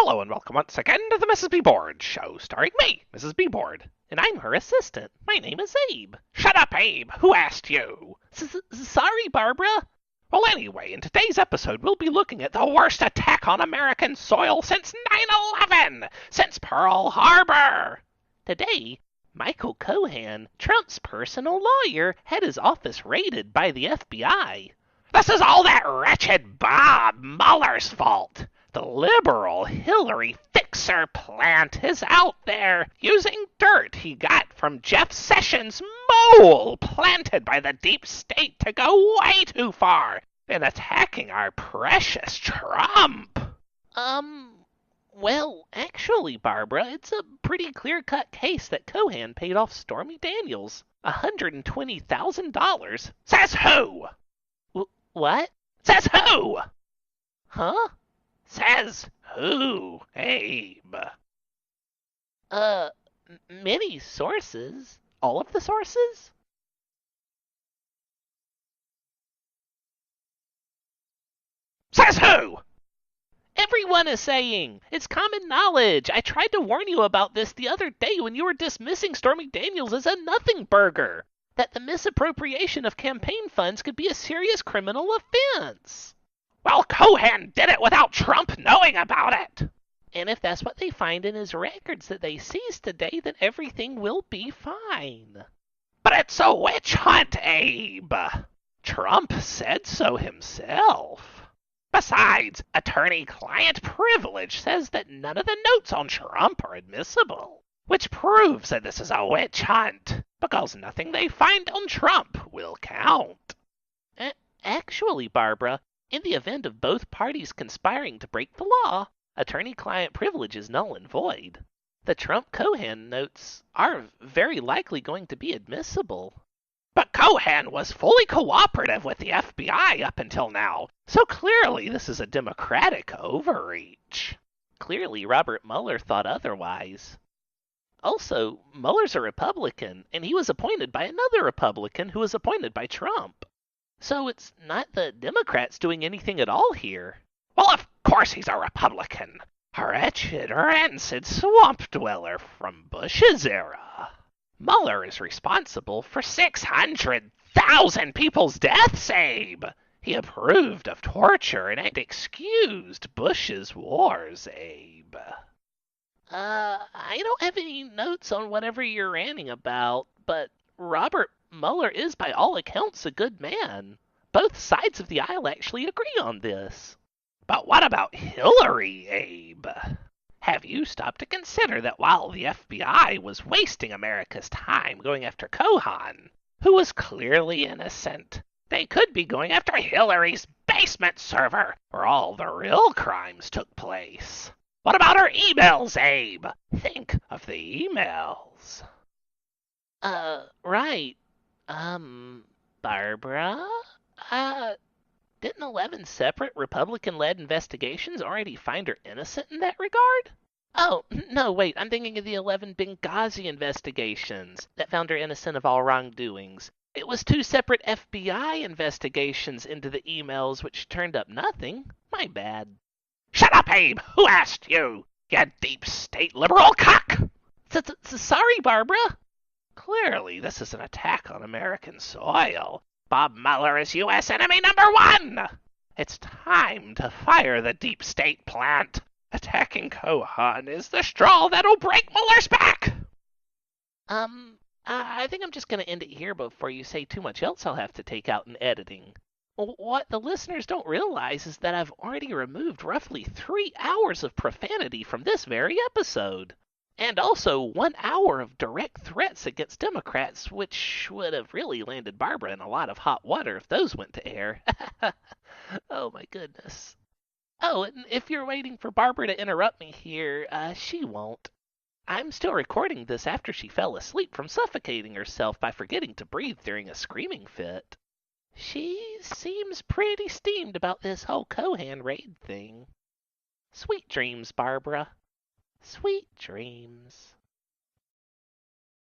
Hello and welcome once again to the Mrs. B. Board Show, starring me, Mrs. B. Board. And I'm her assistant. My name is Abe. Shut up, Abe! Who asked you? Sorry, Barbara. Well, anyway, in today's episode, we'll be looking at the worst attack on American soil since 9/11! Since Pearl Harbor! Today, Michael Cohen, Trump's personal lawyer, had his office raided by the FBI. This is all that wretched Bob Mueller's fault! The liberal Hillary fixer plant is out there using dirt he got from Jeff Sessions' mole planted by the Deep State to go way too far in attacking our precious Trump. Well, actually, Barbara, it's a pretty clear-cut case that Cohen paid off Stormy Daniels $120,000. Says who? What? Says who? Huh? Says who, Abe? Many sources. All of the sources? Says who? Everyone is saying. It's common knowledge. I tried to warn you about this the other day when you were dismissing Stormy Daniels as a nothing burger. That the misappropriation of campaign funds could be a serious criminal offense. Well, Cohen did it without Trump knowing about it. And if that's what they find in his records that they seized today, then everything will be fine. But it's a witch hunt, Abe. Trump said so himself. Besides, attorney-client privilege says that none of the notes on Trump are admissible, which proves that this is a witch hunt, because nothing they find on Trump will count. Actually, Barbara, in the event of both parties conspiring to break the law, attorney-client privilege is null and void. The Trump-Cohen notes are very likely going to be admissible. But Cohen was fully cooperative with the FBI up until now, so clearly this is a Democratic overreach. Clearly Robert Mueller thought otherwise. Also, Mueller's a Republican, and he was appointed by another Republican who was appointed by Trump. So it's not the Democrats doing anything at all here. Well, of course he's a Republican. A wretched, rancid swamp dweller from Bush's era. Mueller is responsible for 600,000 people's deaths, Abe. He approved of torture and excused Bush's wars, Abe. I don't have any notes on whatever you're ranting about, but Robert Mueller is by all accounts a good man. Both sides of the aisle actually agree on this. But what about Hillary, Abe? Have you stopped to consider that while the FBI was wasting America's time going after Cohen, who was clearly innocent, they could be going after Hillary's basement server, where all the real crimes took place? What about her emails, Abe? Think of the emails. Right. Barbara? Didn't 11 separate Republican-led investigations already find her innocent in that regard? Oh, no, wait, I'm thinking of the 11 Benghazi investigations that found her innocent of all wrongdoings. It was 2 separate FBI investigations into the emails which turned up nothing. My bad. Shut up, Abe! Who asked you? You Deep State Liberal Cuck! Sorry, Barbara. Clearly, this is an attack on American soil. Bob Mueller is U.S. enemy #1! It's time to fire the Deep State plant. Attacking Cohen is the straw that'll break Mueller's back! I think I'm just going to end it here before you say too much else I'll have to take out in editing. What the listeners don't realize is that I've already removed roughly 3 hours of profanity from this very episode. And also 1 hour of direct threats against Democrats, which would have really landed Barbara in a lot of hot water if those went to air. Oh my goodness. Oh, and if you're waiting for Barbara to interrupt me here, she won't. I'm still recording this after she fell asleep from suffocating herself by forgetting to breathe during a screaming fit. She seems pretty steamed about this whole Cohen raid thing. Sweet dreams, Barbara. Sweet dreams.